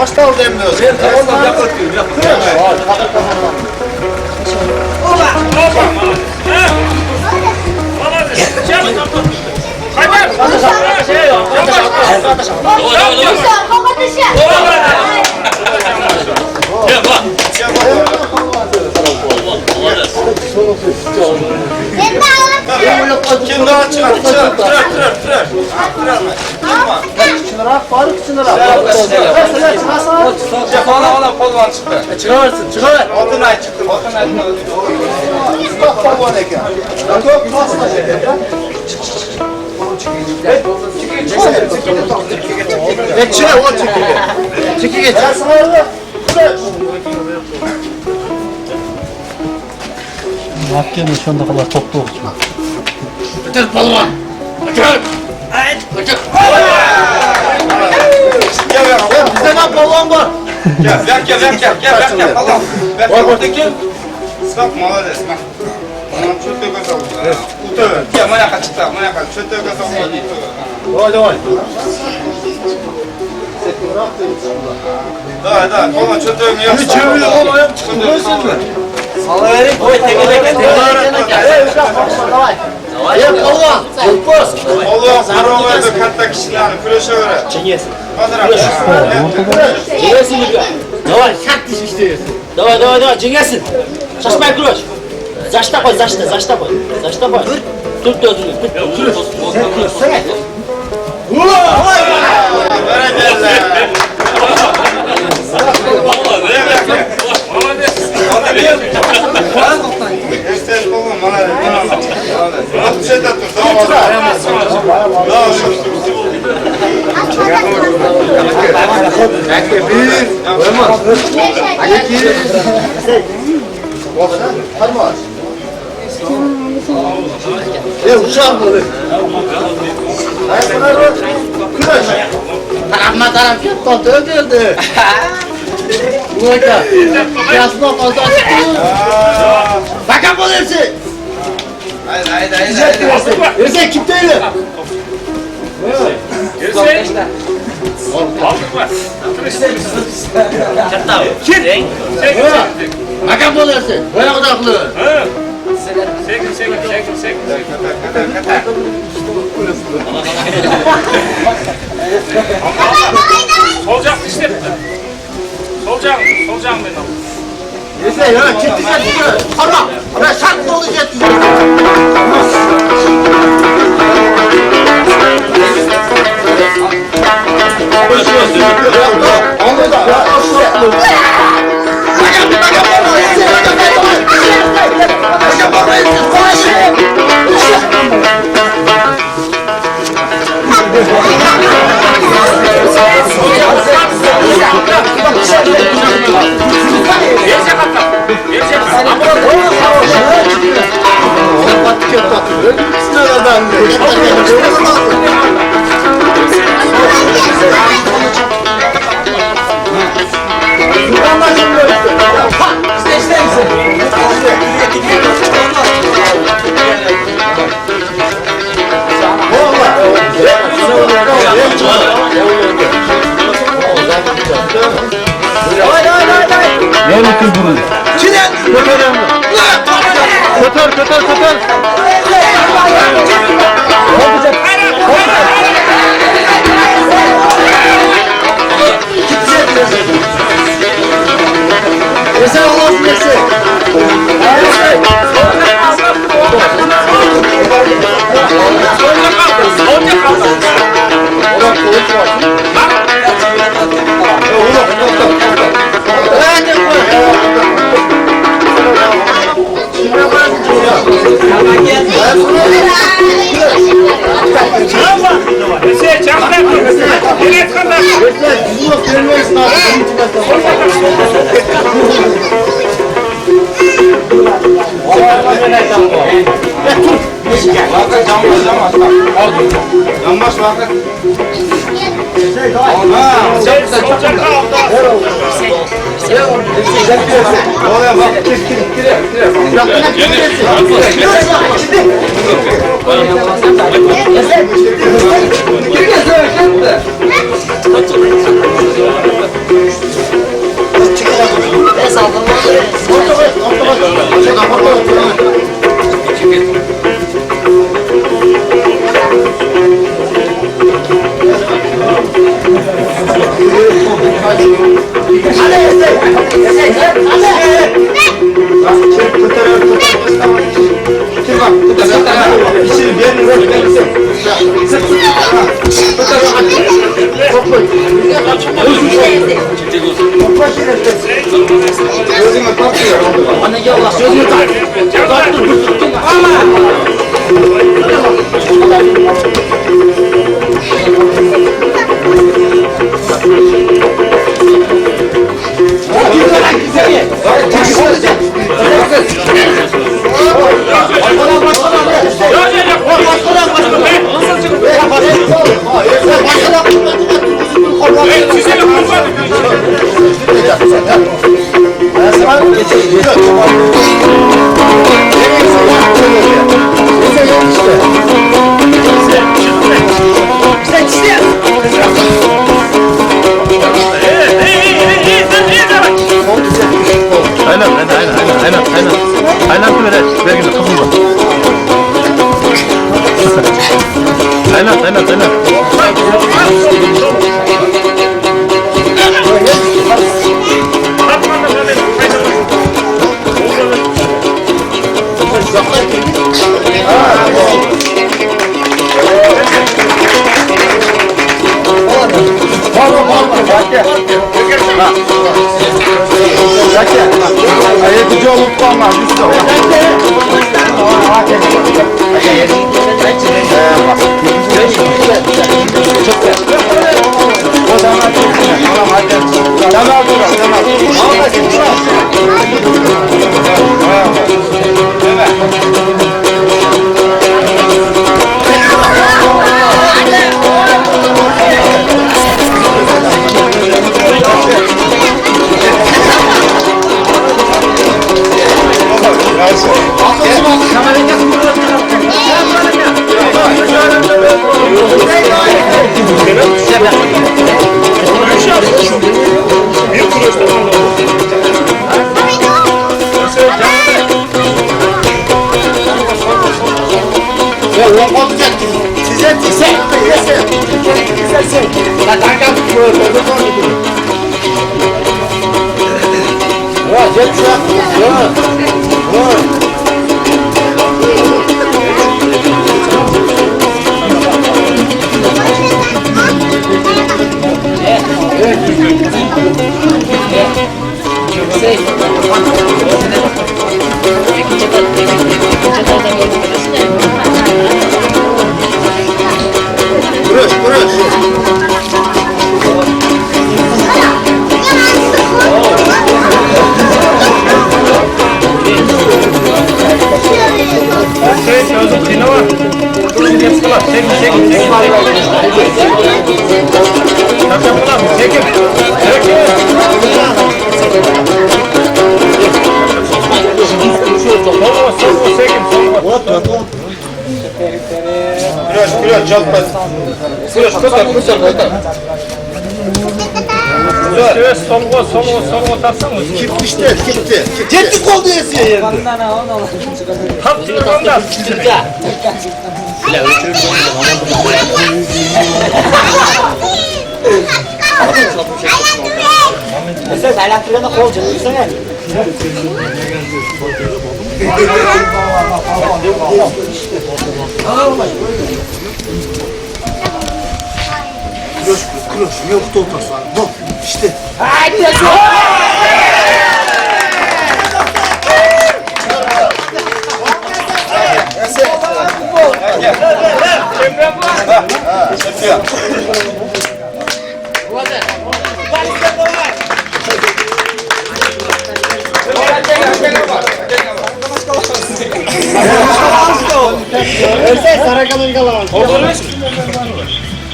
Başta al demiyoruz. Ben tamam yapıyorum. Oba! Kim daha çıkar? Çınarak, Faruk çınarak. Valla kolvan çıktı. Çıkarsın, çıkar. Altın ay çıktı. Altın ay çıktı. Bak balon eken. Çok fazla şey. Geçine o çekil. Çekil geç. Ben sana orada. Mahkemenin şu anda kadar toplu olsun. Ötür kolvan. Ötür. Ötür. Gel. Bizde ne balon var? Gel. Allah. Var buradaki. Bak молодец. Bak. Tamam çöpe koyalım. Uta. Gel manyak çıktı. Manyak. Çöpe koyalım. Давай. Да, kolon çöpe mi yapsın? Çeviriyor oğlum, çıkıyorsun mu? Salıverin koy teke. Давай. Ya kolvan, çıkmaz. Kolon karovaydı katta kişilerini küreşe göre. Cengiz. Cengiz gibi. Давай, şak diş işte. Давай, Cengiz'sin. Şaşmay kuruş. Zaşta koy. Tut gözünü. Estes kolon молодец. Bak bir şey de dur. Taraf yaptı, öldürdü. Bu arada, yasma fazla çıktı. Bakan bol hepsi. Haydi. Yürüse kim değil? Bakan bol hepsi. Böyle odaklı. Solacak işte. Solacağım benim. Yürüse ya, kim diyecek? Tamam. Ben şart olacak. Ne bu kız bunun? Kötür. Sen Allah'ın nesi? Yanbaş vakit. Oraya bak. Gözüme takıyor. Anne gel Allah sözünü tak. Aynen ver gülüm kızım bak. Aynen. Ayetici olup kalmaz. Biraz çatma. Son tarsana. Gitti kol diyesi yerdi. Hapçılık ondan. Sen ayaklarına kol canlısana. Kıroş, yok da otursan. Bak, işte. Haydi.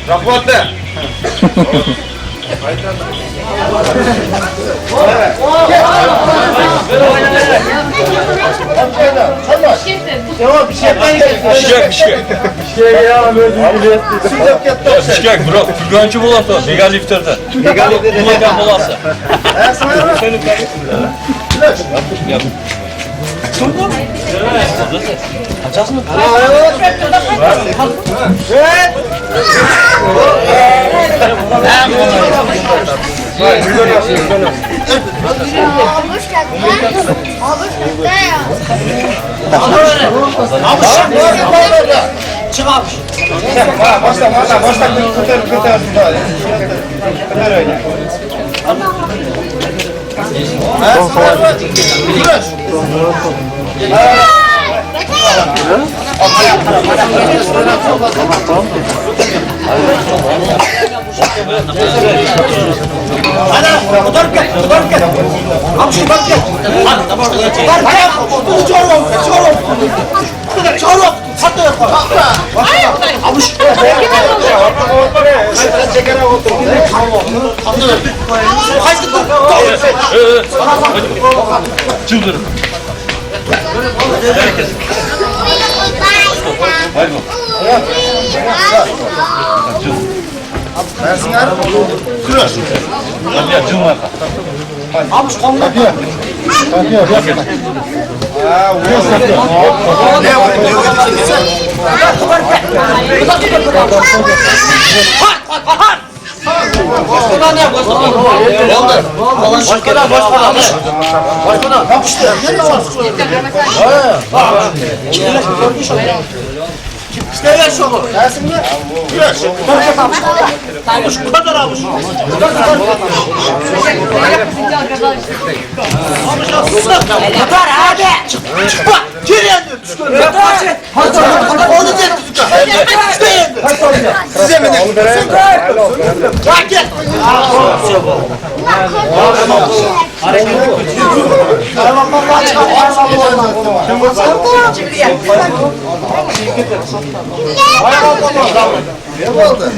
Rahmetli. Şikayet bırak. Güvenci bulasa. Legal iftarda. Legal bulasa. Açacağız mı? Çık abi. Başla. Kıtır öyle. Hadi fotoğraf gel. Abi şu bak gel. Hadi tamam. Hadi çorum. Hatta yap. Abi şu. Çıldır. Herkes. Haydi. Versinler. Kırır. Hadi ya cılma. Abi şu kamera. Ne var? Başkadan ne yapıyorsun? Başkadan. Yapıştı. İşte ver şunu. Almış. Bu kadar almış. Yeter hadi. Çıkma. Geri yendi. Onu yendi. İşte yendi. Size mi de? Bak gel. Ne oldu?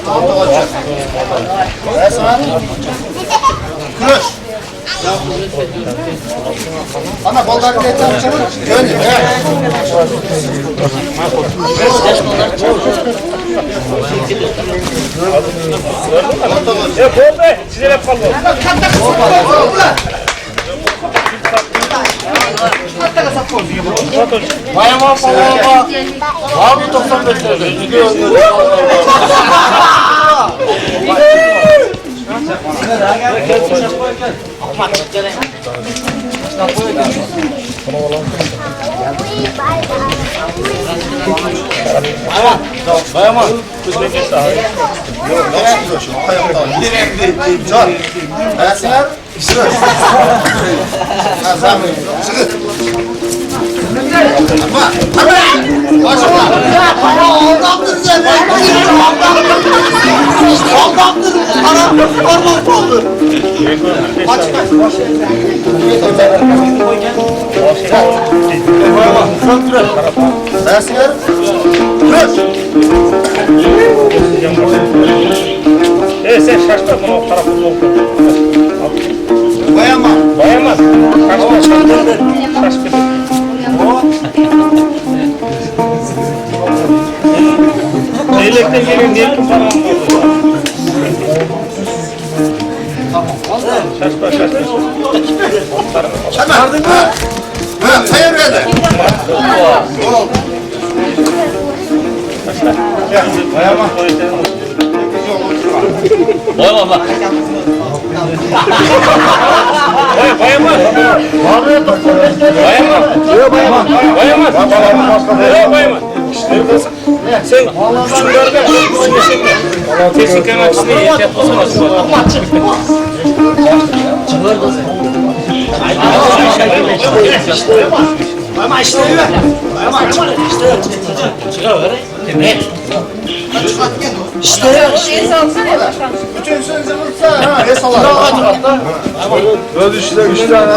Tamam. Kırış. Ana baldan ne yapacağım? Gönül. Bayaman falan var. Abi 95 lira. Gidiyor. Bayaman. Can. Versinler. Sır. Azam. Sıkı. Başla. Ya para ondandır sen. Ondandır. Para parmak oldu. Aç. Versinler. Kırış. Sen şaştın bunu o tarafı oldu. Bayaman. Bayamaz. Şaşkın. Leylekten geliyor niye ki falan oldu? Şaşkın. Hemen. Ha, sayın verdi. Bayaman. Bayama bak. Bayamaz. Sen şunlardan kesin kanatçısını iyi yapmasana. Ama işte öyle. Ama işte çıkar öyle. Ne? İşte ya. Bütün sözü bulsa ha. Ne salar? Böyle işte 3 tane.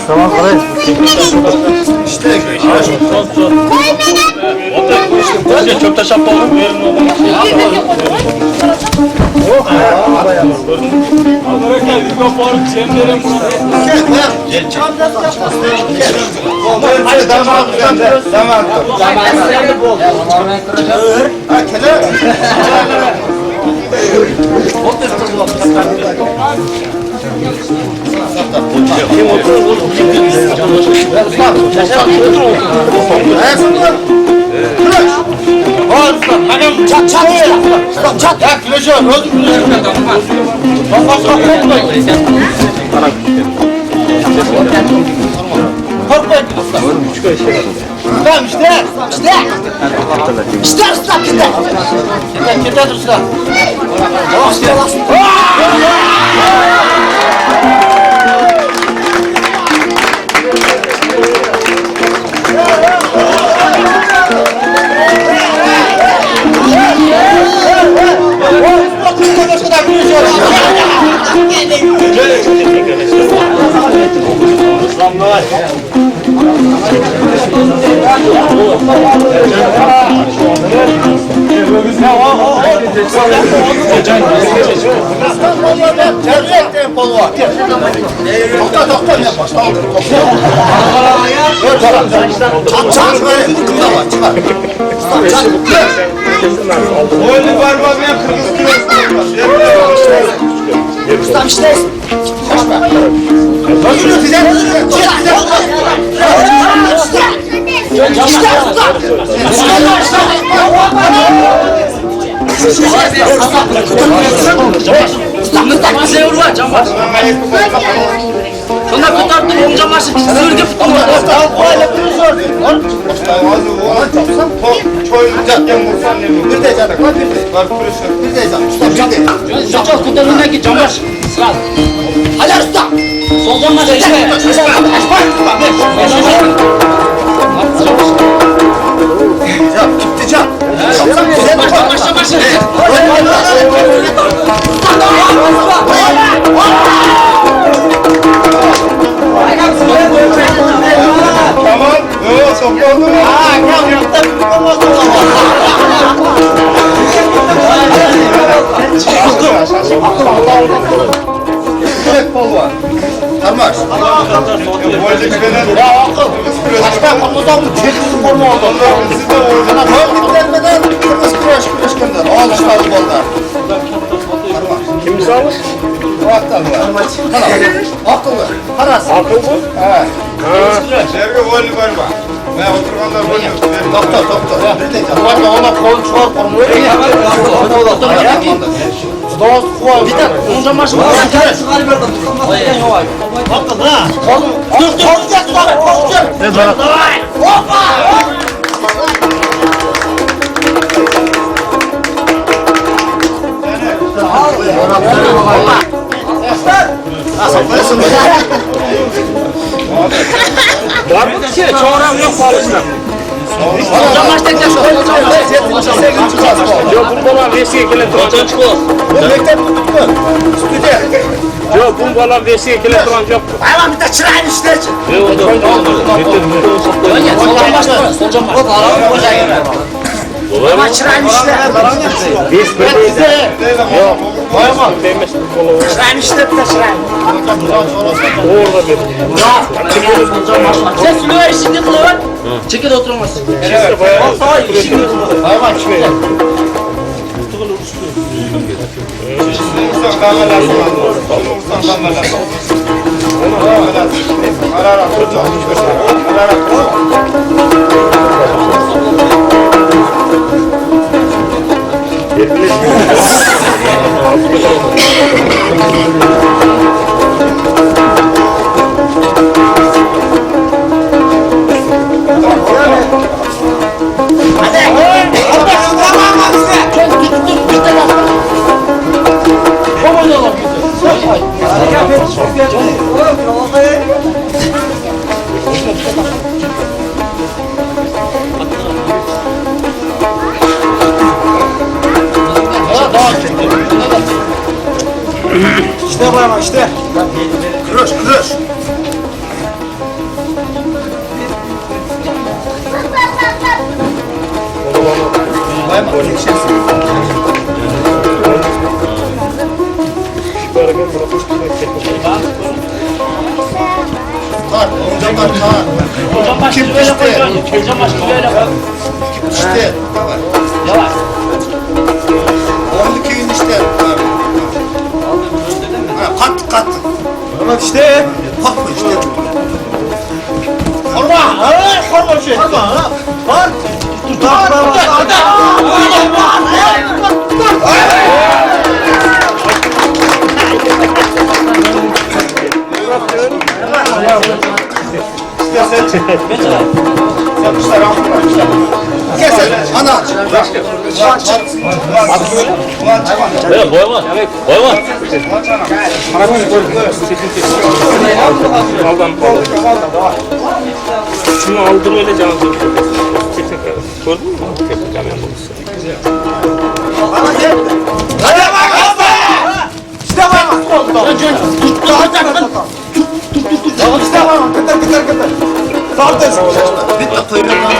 Tamam kardeş. İşte. Koca çöpte şapka olur mu? Yerin olur. Tamam. Çat çat çat çat. Ya kilocu rozu korkmayın. Tamam işte. İşte usta gider. Gider usta. Boynu parmağına kırmızı kilosu. Ustam işte. Özür dilerim. Ustamızdan bize yoruyor cam var. Şuna kurtardım onu cam başı sürgü tuttum Bir de canım. Bir de canım. Ustam bir de. Çok kurtarımdaki cam başı. Sıra. Hadi usta. Sol cam başı işte. Can, gitti can. Başla başı. Tamam. Yok toplandı mı? Tek bol var. Tamam. Boyacı kıvenen. Ya akıl. Başka kapıdan bu çekilsin formu oldu. Onlar bizi de boyacı. Bana kalk vermeden kırmızı kıraş gönder. Al işte al bollar. Kim sağmış? O aktar var. Tamam. Akıl var. Parası. Akıl bu. He. Dergi boynu parmağı. Ne oturganlar boynu. Doktor doktor. Bir de canım. Var da ona kol çuval formu. Dost kuval. Bir de onu cam başı. Korkacak lan korkacak. Hoppa. Var mı? Çoğuran yok bağlısına. Cam başı tek yaşıyor. Yok bu bana vesiye kilometre. Yok bu bana vesiye kilometre yok. Hayvan bir de çırağın üstüne çık. Yok o da Sol cam başı. Sol cam başı. Ama çırağın üstüne. biz böyle Yok. koyamam. Değmez kolu. Çırağın üstüne bir de çırağın. Orada bir. Sen sülüver işini kılıyor. Çekil oturmazsın. İşte bayağı. Hayvan çıkıyor. Usta kahve lazım. Usta kahve lazım. Ara ara. Ara ara. İşte bu ama işte. Kırış kırış. Kar, onca kar, kar. Cam başı böyle koyacaksın. Cam başı böyle koy. İşte. Yavaş. 12 gün işte. Ha, kat kat. Bak işte. Bak işte. Korma. Korma şey. Korma. Var. Dur. Kesin. Ana. Evet, boyama. Boyama. Şunu aldır öyle canım. Gördün mü? Yapacağım yan babası. Bana gel. Hadi bak. İşte bak. Tut. Daha çabuk. Tut. Tamam işte bak. Kıtır. Sağ ters. Bitti kıymet.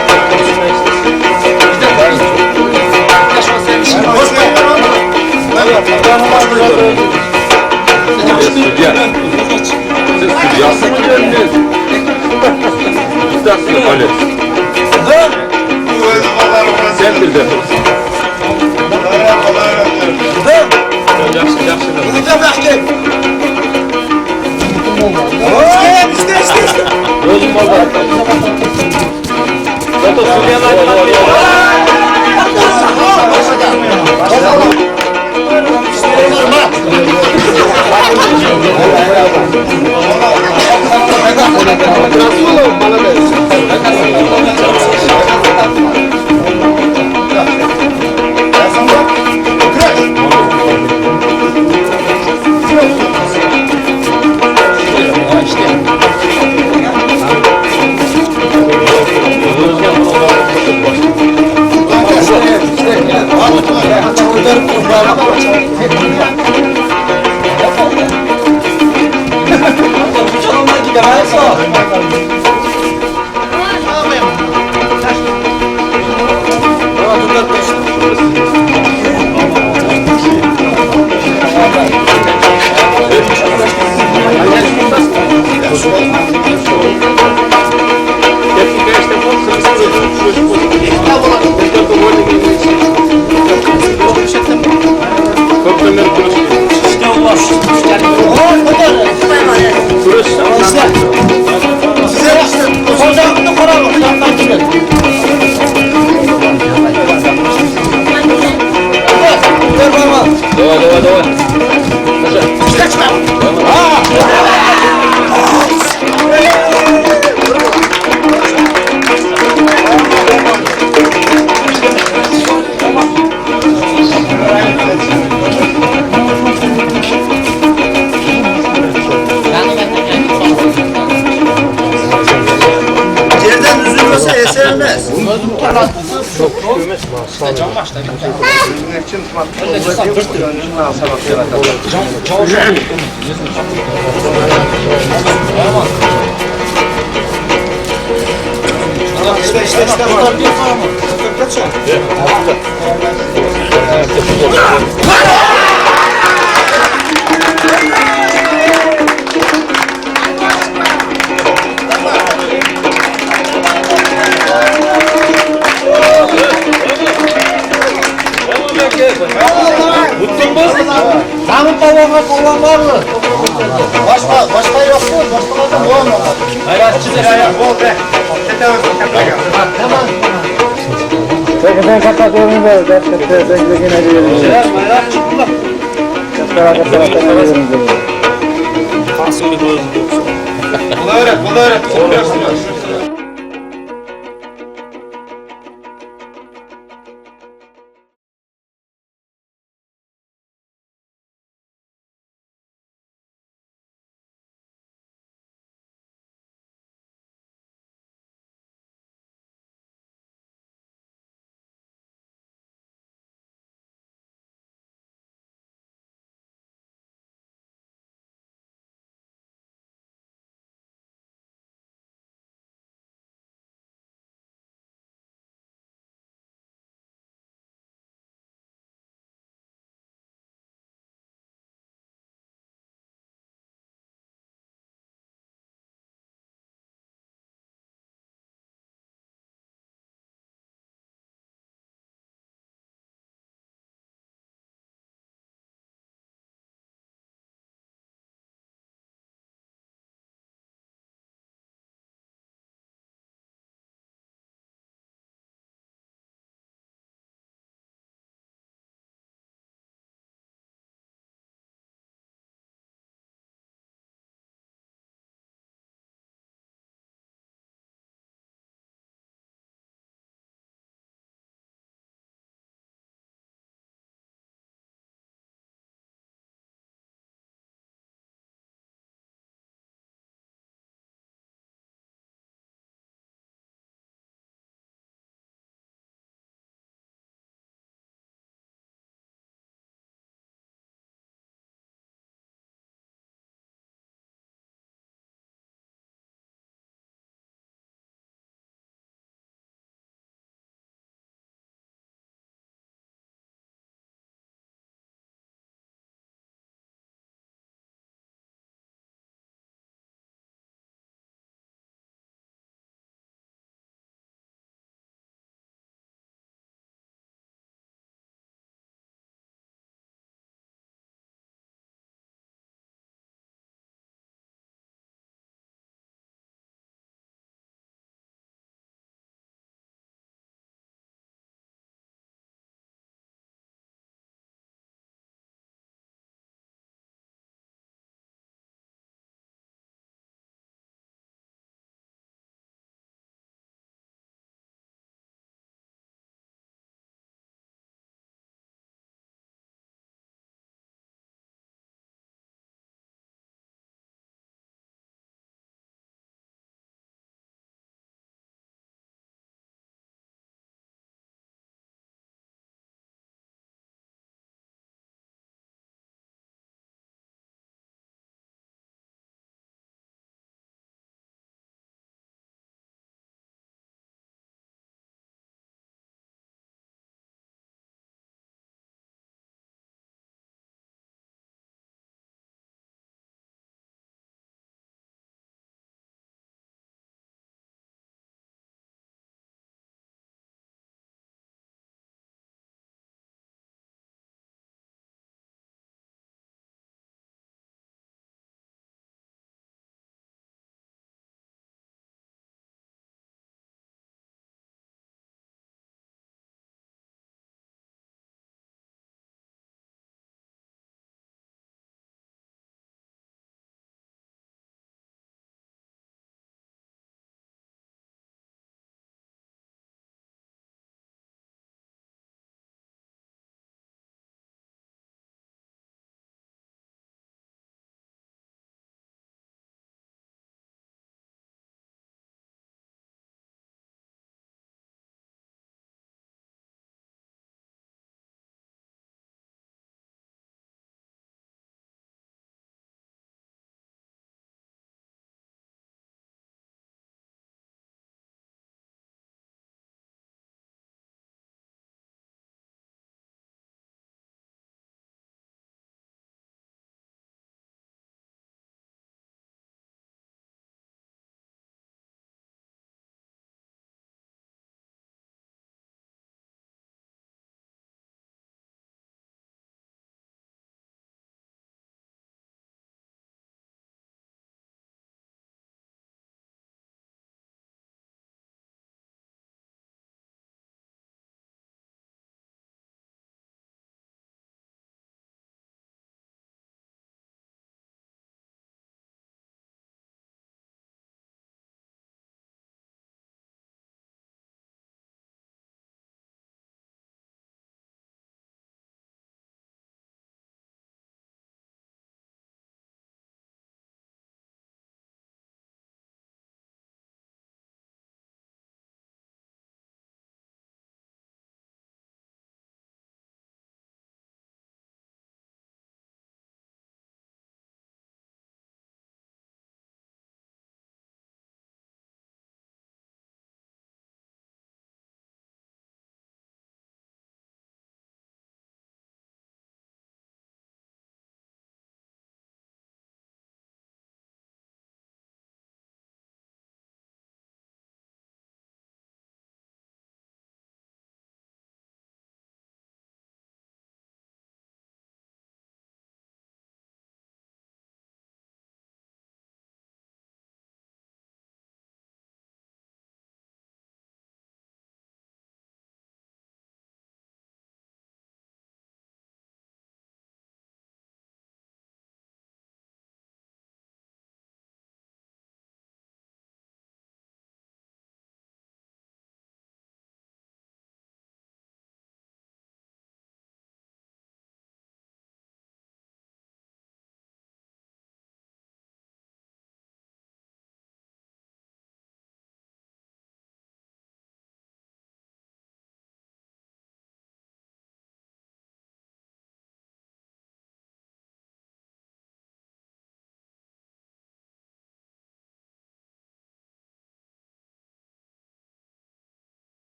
Hoş Yerden üzülmese esermez. İşte. Namık Allah'a var mı? Başka yok mu? Başkalardan bu olmaz. Ben kapatıyorum da gerçekten bekleyene diyorum. Tansiyonu bozuldu. Bunu öğret.